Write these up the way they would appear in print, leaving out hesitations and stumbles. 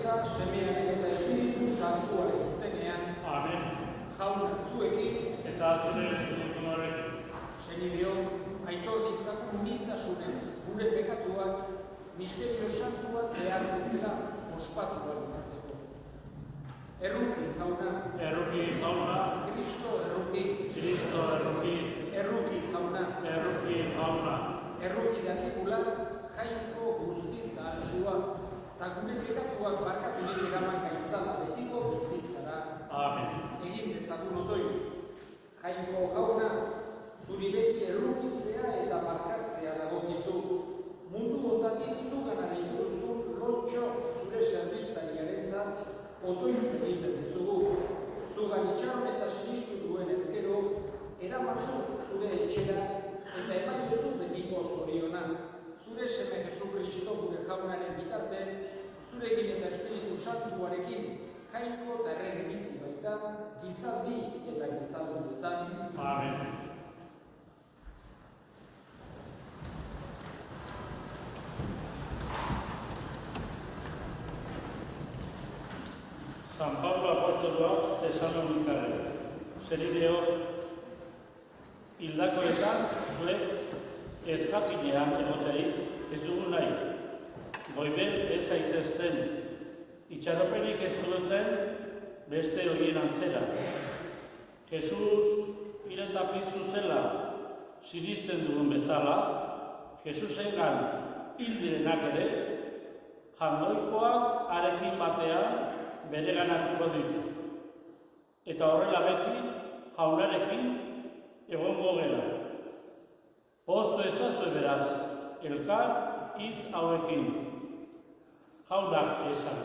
eta Semearen eta Espiritu Santuaren izenean. Amen. Jauna zuekin Eta zure espirituarekin. senideok, aitor ditzagun humiltasunez gure pekatuak misterio santuak behar bezala ospatu behar izateko. Erruki, jauna. Erruki jauna. Kristo erruki. Kristo erruki. Erruki, jauna. Erruki jauna. Erruki dakikula jainko guztiz zahartsua, eta gure pekatuak barkaturik eraman gaitzala betiko bizitzara. Amen. Egin dezagun otoiuz. Jainko jauna, zuri beti errukitzea eta barkatzea dagokizu. Mundu hontatik zugana deitu duzu lotxo zure zerbitzailearentzat otoitz egiten dizugu. Zugan itxaron eta sinistu duen ezkero, eramazu zure etxera eta eman duzu betiko zoriona. Zure seme Jesu Kristo gure jaunaren bitartez, zurekin eta Espiritu Santuarekin jainko eta errege bizi baita, gizaldi eta gizaldietan. Amen. San Pablo apostoloak Tesalonikare. Senideok, hildakoetaz zuek eskapinean egoterik ez dugu nahi. Goiben ez zaitezten, itxaropenik ez duten beste horien antzera. Jesus hil eta piztu zela sinisten dugun bezala, Jesusengan hil direnak ere, jangoikoak arekin batean bereganatuko ditu. Eta horrela beti jaunarekin egongo gela. Poztu ezazue beraz, elkar hitz hauekin. Jaunak esan.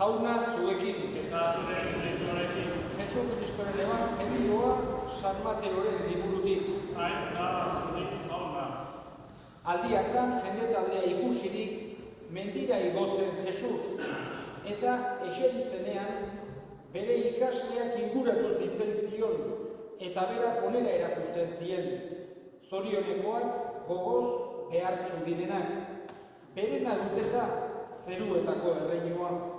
Jauna zuekin Eta zure espirituarekin. Jesu Kristoren evangelioa San Mateoren liburutik. Aizka zurik jauna. Aldiaktan jende taldea ikusirik mendira igotzen Jesus, eta eserizenean bere ikasleak inguratu zitzaizkion, eta berak onera erakusten zien. Zorionekoak gogoz behartsu direnak, berena duteta zeruetako erreinuak.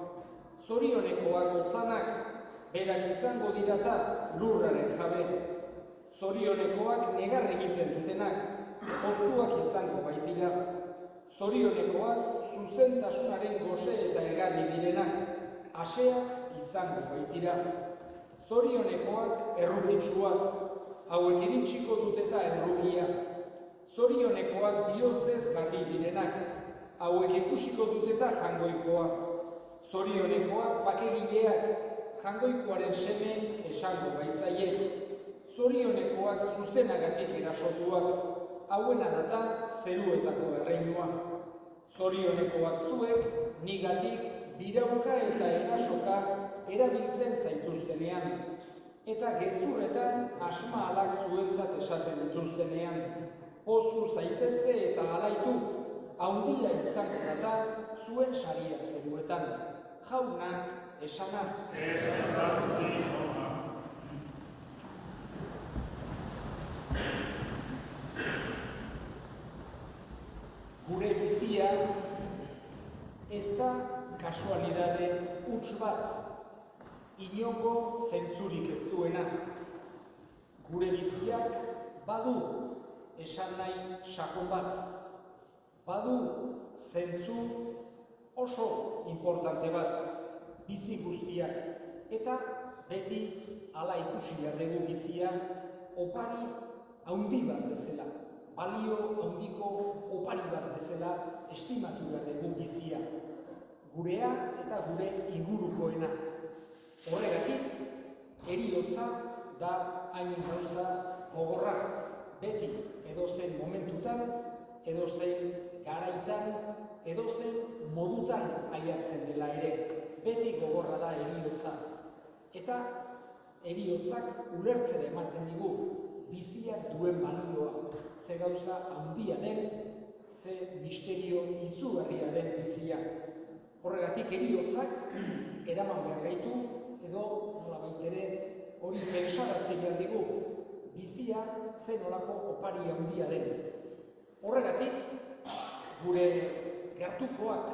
Zorionekoak otzanak, berak izango dirata lurraren jabe. Zorionekoak negar egiten dutenak, poztuak izango baitira. Zorionekoak zuzentasunaren gose eta egarri direnak, aseak izango baitira. Zorionekoak errukitsuak, hauek iritsiko duteta errukia. Zorionekoak bihotzez garbi direnak, hauek ikusiko duteta jangoikoa. Zorionekoak bakegileak, jangoikoaren seme esango baizaie. Zorionekoak zuzenagatik erasotuak, hauena data zeruetako erreinua. Zorionekoak zuek, nigatik, birauka eta erasoka erabiltzen zaituztenean, eta gezurretan asmaalak zuentzat esaten dituztenean. Poztu zaitezte eta alaitu, handia izango data zuen saria zeruetan. Jaunak esana. Gure bizia ez da kasualidade huts bat. inongo zentzurik ez duena. Gure biziak badu esan nahi sakon bat, badu zentzu oso importante bat bizi guztiak, eta beti hala ikusi behar dugu bizia opari handi bat bezala, balio handiko opari bat bezala estimatu behar dugu bizia, gurea eta gure ingurukoena. Horregatik, heriotza da hain gauza gogorra, beti edozein momentutan, edozein garaitan, edozein modutan aiatzen dela ere, beti gogorra da heriotza. Eta heriotzak ulertzera ematen digu biziak duen balioa, ze gauza handia den, ze misterio izugarria den bizia. Horregatik heriotzak eraman behar gaitu, edo nolabait ere hori pentsarazi behar digu bizia ze nolako opari handia den. Horregatik gure gertukoak,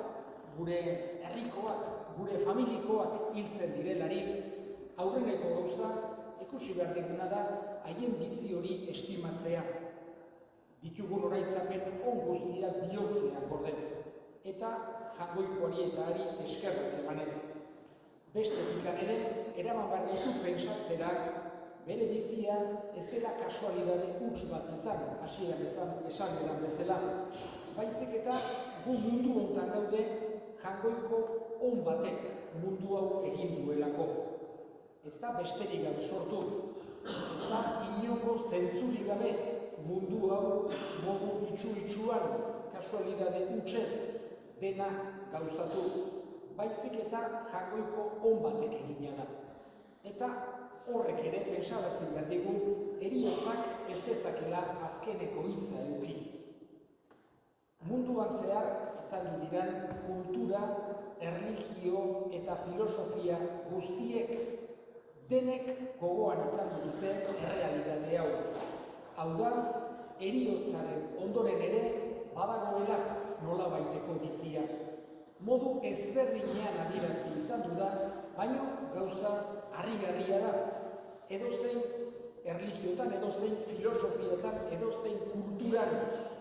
gure herrikoak, gure familikoak hiltzen direlarik, aurreneko gauza ikusi behar duguna da haien bizi hori estimatzea. Ditugun oraitzapen on guztiak bihurtzea gordez, eta jangoikoari eta ari eskerrak emanez. Bestetik ere, eraman behar gaitu pentsatzera, bere bizia ez dela kasualidade huts bat izan, hasieran esan edan bezala. Baizik eta gu mundu hontan gaude jangoiko on batek mundu hau egin duelako. Ez da besterik gabe sortu, ez da inongo zentzurik gabe mundu hau modu itxu-itxuan kasualidade hutsez dena gauzatu. Baizik eta jangoiko on batek egina da. Eta horrek ere pentsarazi behar digu heriotzak ez dezakela azkeneko hitza eduki. Munduan zehar izan diran kultura, erlijio eta filosofia guztiek denek gogoan izan dute errealitate hau. Hau da, heriotzaren ondoren ere badagoela nolabaiteko bizia. Modu ezberdinean adierazi izan du da, baina gauza harrigarria da. Edozein erlijiotan, edozein filosofiatan, edozein kulturan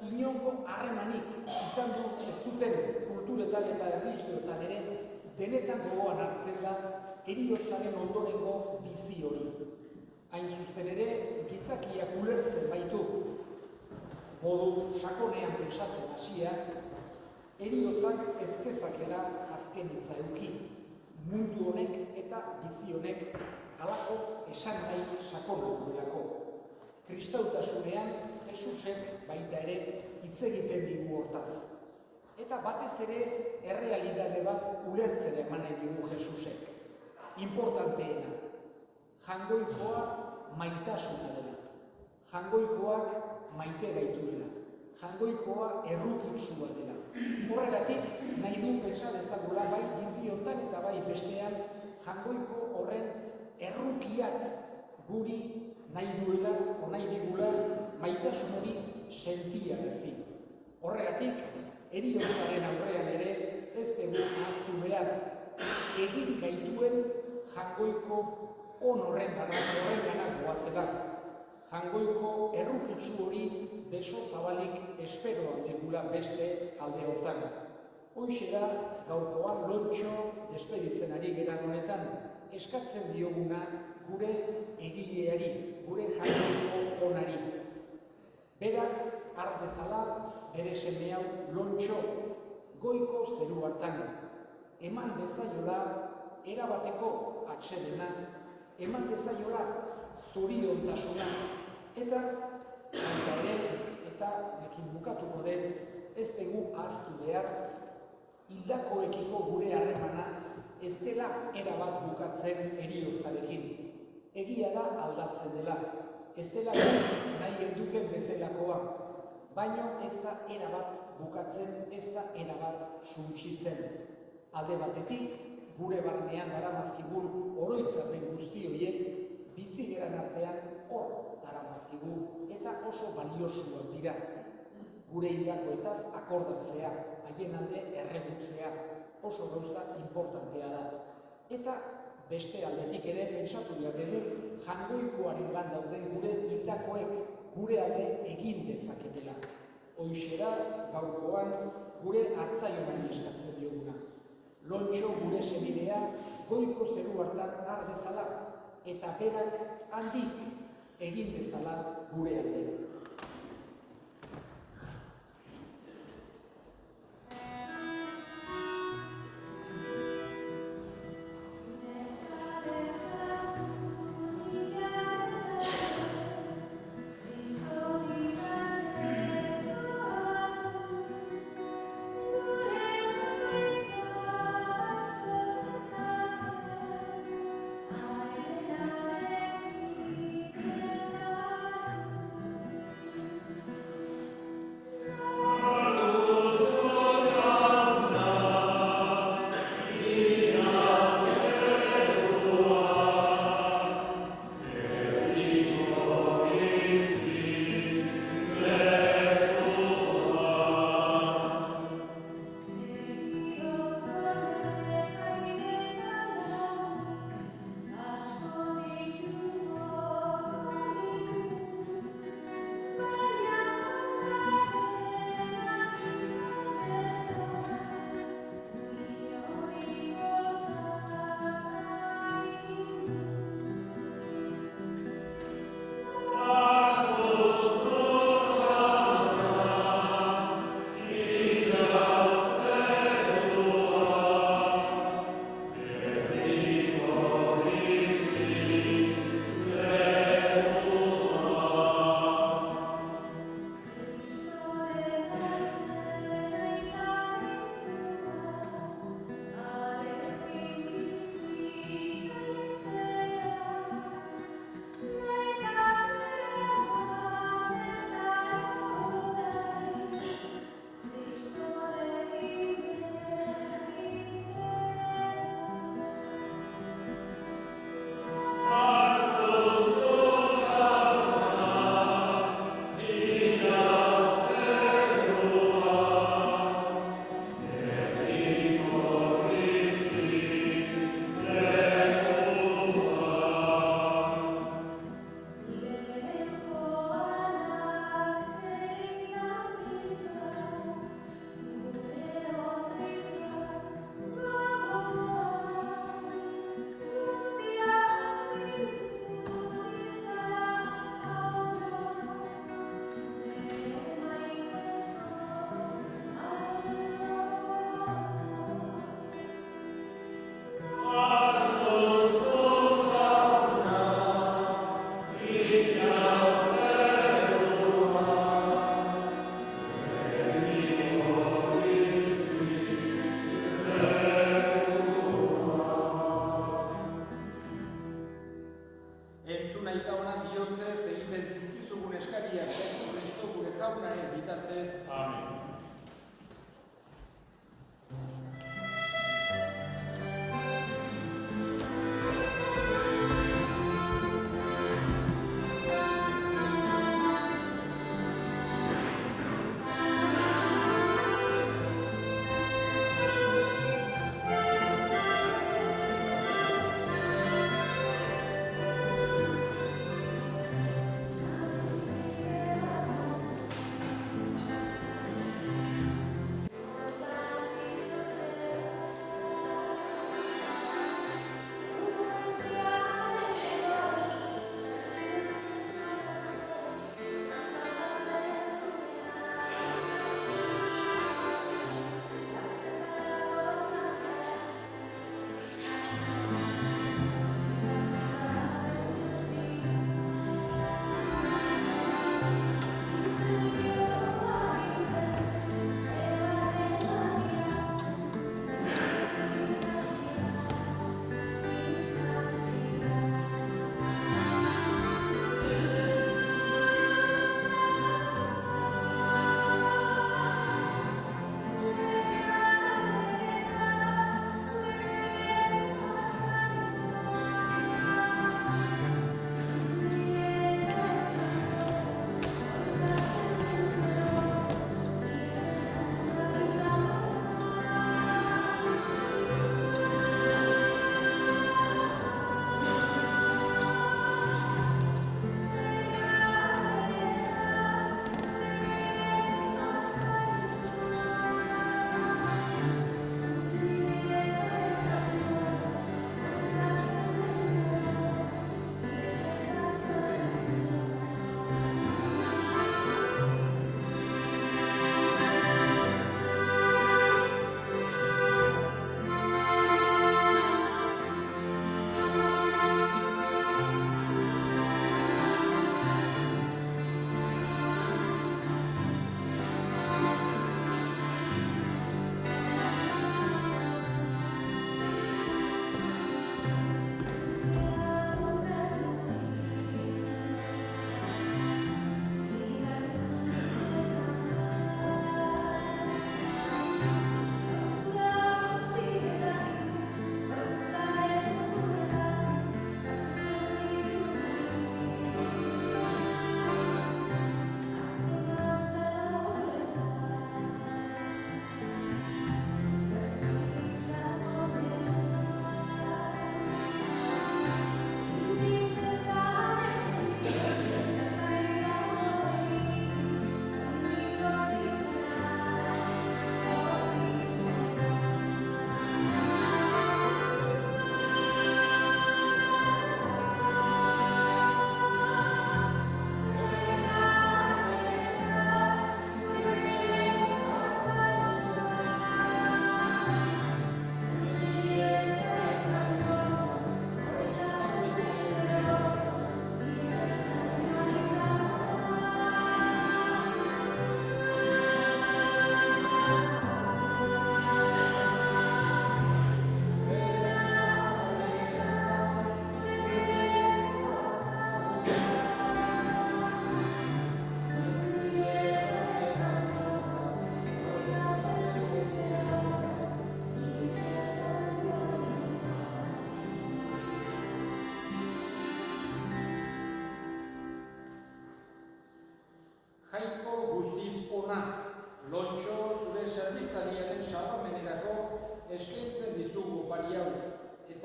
inongo harremanik izan du ez duten kulturetan eta erlijiotan ere denetan gogoan hartzen da heriotzaren ondorengo bizi hori. Hain zuzen ere, gizakiak ulertzen baitu, modu sakonean pentsatzen hasia, heriotzak ez dezakela azken hitza eduki. Mundu honek eta bizi honek halako esan nahi sakona duelako. Kristautasunean Jesusek baita ere hitz egiten digu hortaz. Eta batez ere errealitate bat ulertzen eman nahi digu Jesusek. Importanteena, jangoikoa maitasuna dela. Jangoikoak maite gaituela. Jangoikoa errukitsua dela. Horregatik nahi du pentsa dezagula bai bizi hontan eta bai bestean jangoiko horren errukiak guri nahi duela, nahi digula maitasun hori sentiarazi. Horregatik, heriotzaren aurrean ere ez dugu ahaztu behar egin gaituen jangoiko on horrengana goazela. Jangoiko errukitsu hori beso zabalik esperoan degula beste alde hortan. Hoxe da gaurkoan lontxo despeditzen ari geran honetan eskatzen dioguna gure egileari, gure jangoiko onari. Berak har dezala bere seme hau lontxo goiko zeru hartan. Eman dezaiola erabateko atsedena, eman dezaiola zoriontasuna, eta baita ere, eta nekin bukatuko dut, ez dugu ahaztu behar, hildakoekiko gure harremana ez dela erabat bukatzen heriotzarekin. Egia da aldatzen dela, ez dela nahi genduken bezalakoa, baino ez da erabat bukatzen, ez da erabat suntsitzen. Alde batetik, gure barnean daramazkigun oroitzapen guzti horiek bizi geran artean hor daramazkigu eta oso baliosuak dira. Gure hildakoetaz akordatzea, haien alde erregutzea, oso gauza importantea da. Eta Beste aldetik ere pentsatu behar dugu Jaungoikoarengan dauden gure hildakoek gure alde egin dezaketela. Hoixe da gaurkoan gure hartzaionari eskatzen dioguna. Lontxo gure senidea goiko zeru hartan har dezala eta berak handik egin dezala gure alde.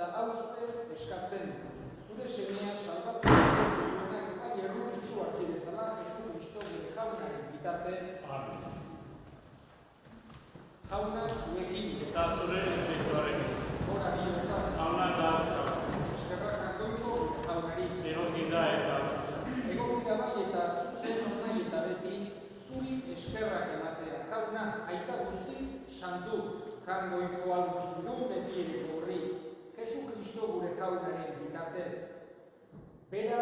eta auspez eskatzen, zure semea salbatzeko duenak epai errukitsuak bezala Jesu Kristo gure jaunaren bitartez. Jauna zuekin eta zure espirituarekin. Gora bihotza. Jauna da Eskerrak handoiko jaunari. egoki da eta Egoki da bai eta zuzen nahi eta beti zuri eskerrak ematea. Jauna aita guztiz santu. Jangoiko alguztidun beti ere horri. Jesu Kristo gure jaunaren bitartez. Bera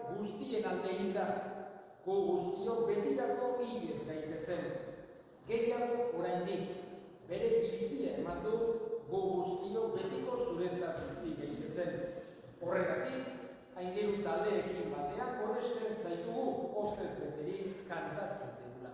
guztien alde hilda. Go guztiok betirako hilez gaitezen. Gehiago oraindik. Bere bizia eman du, go guztiok betiko zuretzat bizi gaitezen. Horregatik, aingeru taldeekin batean horresten zaitugu pozez beterik kantatzen dugula.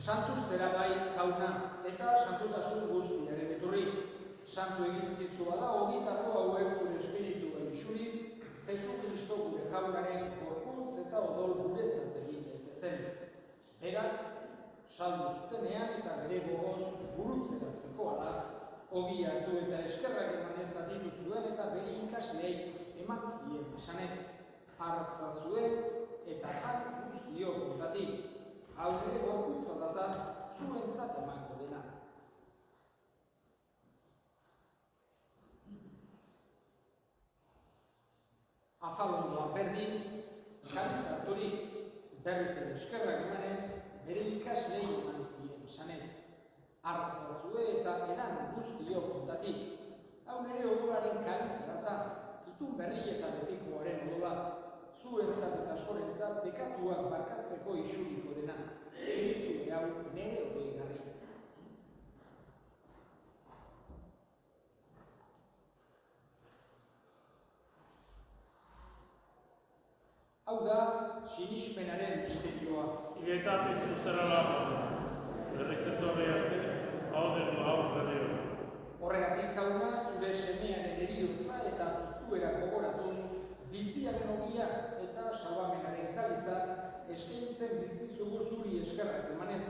Santu zera bai jauna eta santutasun guztiaren iturri. Santu egizkiztua da ogitako hauek zure espiritua isuriz, Jesu Kristo gure jaunaren gorpuntz eta odol guretzat egin daitezen. Berak, saldu zutenean eta bere gogoz burutzera zekoala, ogi hartu eta eskerrak emanez aditu zuen eta bere ikaslei eman zien esanez. Hartza zuen eta jan guztiok botatik. Hau ere gorpuntza data zuentzat emango dena. Afalondoan berdin, kariz harturik, berriz ere eskerrak emanez, bere ikaslei eman zien esanez. Hartza zue eta edan guztiok kontatik. Hau ere odolaren kariz data, itun berri eta betikoaren odola. Zuentzat eta askorentzat bekatuak barkatzeko isuriko dena. Egiztue hau nere odoigarri. Hau da, sinismenaren misterioa. Eta piztu zerala, berriz etorri arte, hau denu hau berriro. Horregatik jauna, zure semearen eriotza eta piztuera gogoratuz, biziaren ogia eta salbamenaren kaliza eskaintzen dizkizugu zuri eskerrak emanez,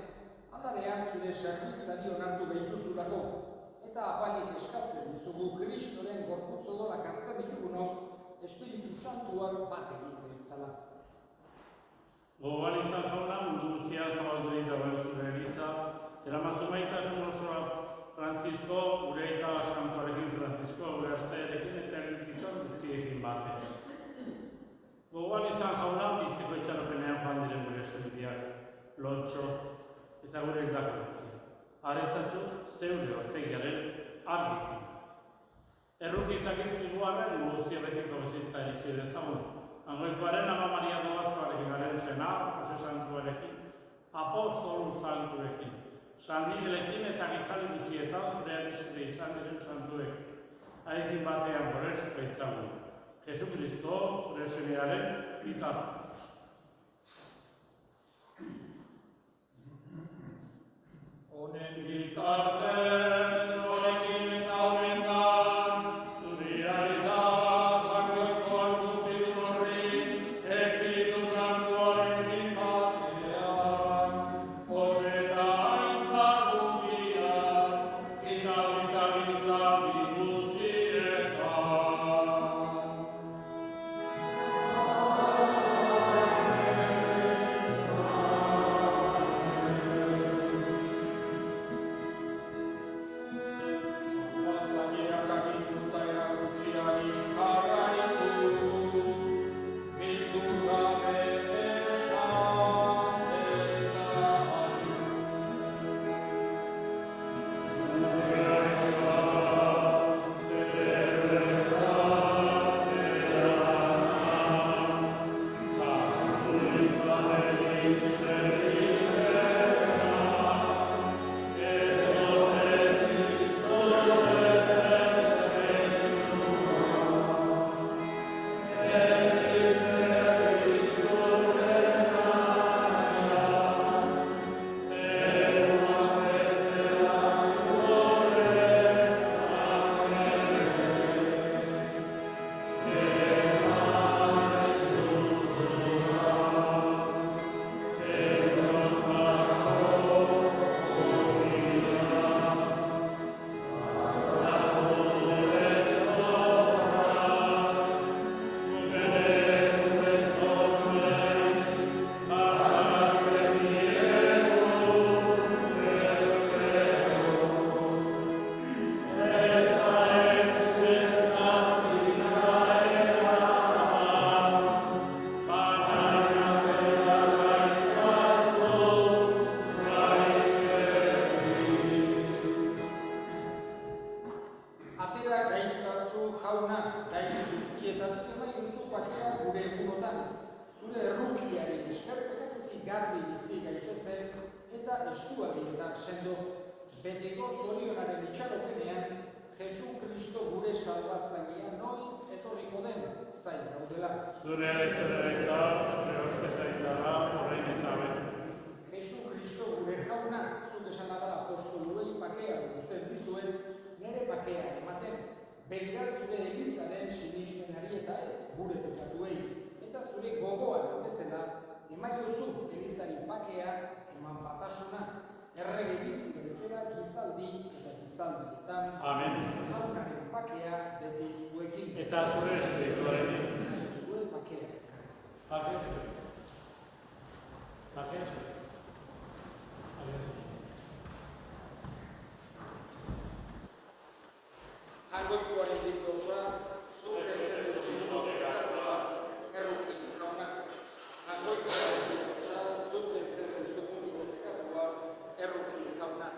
aldarean zure zerbitzari onartu gaituzulako, eta apalik eskatzen dizugu Kristoren gorputz odolak hartzen ditugunok, Espiritu Santuak bat egin gaitzala. Gogoan izan jauna, mundu guztian zabaldu ditagoen zure eliza, eramazu maitasun osoa Francisco, gure eta Santuarekin Francisco, gure hartzaiarekin eta egitizan guztiekin bate. Gogoan izan jauna, biztiko itxaropenean joan diren gure eserbiak, lotxo eta gure indako guztia. Aretzatzu, zeure ortegiaren argikin. Erruki izakizkigu arren, guztia betiko bizitza eritxe dezagun. Angoikoaren Ama Maria Dogatxoarekin garen sena, Jose Santuarekin, Apostolu Santuekin, San Miguelekin eta gitzali guztietan zure arizkide izan diren santuek. Haekin batean gorez baitzagun. Jesu Kristo, zure semearen bitartez. Honen bitartez, honekin eta honetan, zuri aita jakoikoan guztitu horri, Espiritu Santuarekin batean, Jose eta aintza guztiak, gizaldi eta gizaldi guztietan. Zainerak aginduta erakutsiari jarraituz, bildu gabe esan dezagun. Atera gaitzazu jauna, gaitz guztietatik emaiguzu bakea gure egunotan, zure errukiari esker pekatutik garbi bizi gaitezen eta estuadietan sendo, betiko zorionaren itxaropenean, Jesu Kristo gure salbatzailea noiz etorriko den zain gaudela. Zure zerretza, zure ospeza indara, orain eta beti. Jesu Kristo gure jauna, zuk esan da apostoluei bakea guzten dizuet, nere bakea ematen, begira zure elizaren sinismenari eta ez gure pekatuei, eta zure gogoan bezala, emaiozu elizari bakea, eman batasuna, errege bizi bezera gizaldi eta gizaldietan, Amen. jaunaren bakea beti zuekin. Eta zure espirituarekin. Zure bakea ekarri. Bakea. Bakea. Jainkoikuaren dikdosa, zure zerdezu bekatua, erruki jauna. Jainkoikuaren dikdosa, zure zerdezu bekatua, erruki jauna.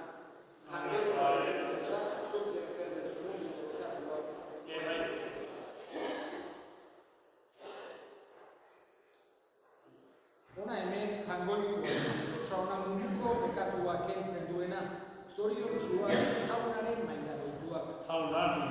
Jainkoikuaren dikdosa, zure zerdezu bekatua, Hona hemen jangoikuaren dikdosa, hona munduko bekatua kentzen duena, zorion zuak jaunaren maitadeituak. Jaunan.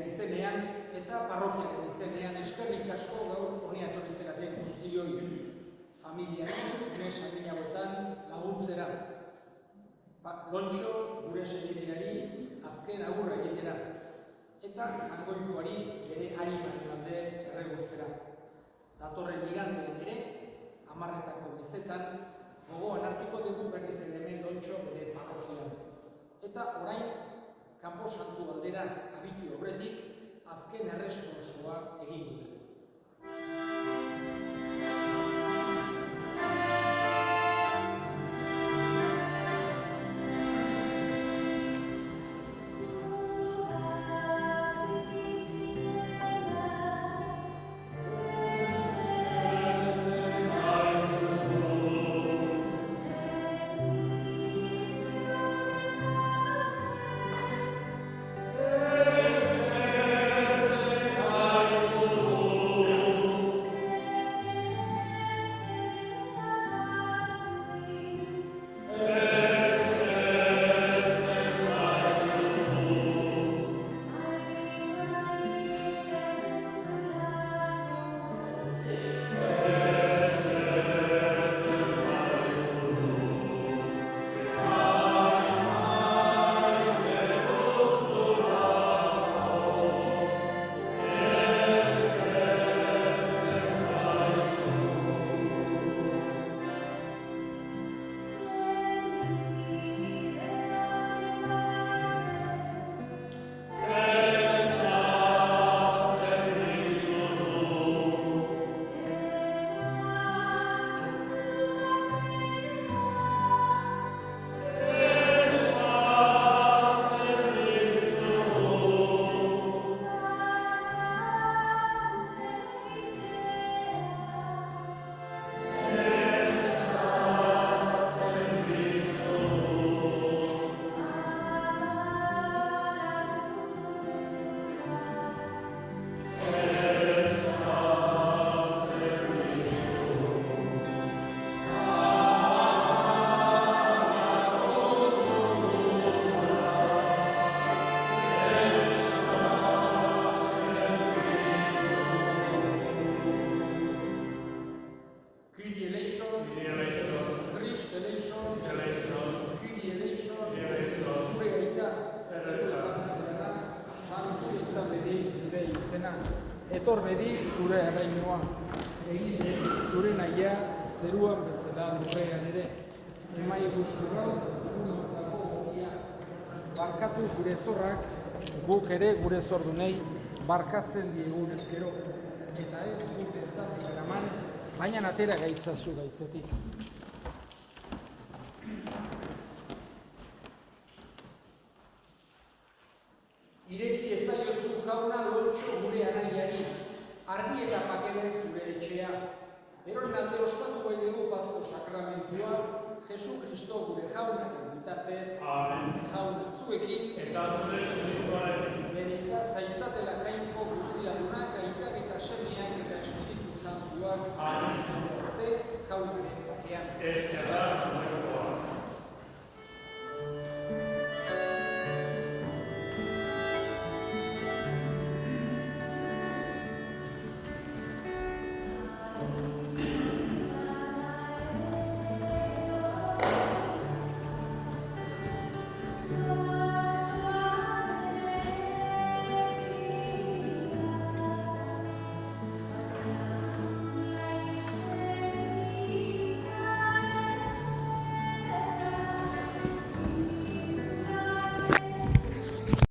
familiaren izenean eta parrokiaren izenean eskerrik asko gaur honea etorri zeraten guztioi familiari, gure samina botan laguntzera. Lontxo gure senideari azken agurra egitera eta jangoikoari bere harimaren alde erregutzera. Datorren igandean ere, 10:00 mesetan, gogoan hartuko dugu berriz ere hemen Lontxo bere parrokian. Eta orain, Kanpo Santu aldera abitu aurretik, azken erresponsoa egingo dugu. Etor bedi zure erreinua, egin zure nahia zeruan bezala lurrean ere, emai guztura unotako gogia. Barkatu gure zorrak, guk ere gure zordunei barkatzen diegun ezkero, eta ez guk entatik eraman, baina atera gaitzazu gaitzetik. Ireki ezaiozu jauna Lontxo gure anaiari, argi eta pakeren zure etxea. Beroren alde ospatu bai dugu Pasko sakramentua, Jesu Kristo gure jaunaren bitartez. Amen. Jauna zuekin, Eta zure espirituarekin. berika zaitzatela jainko guziadunak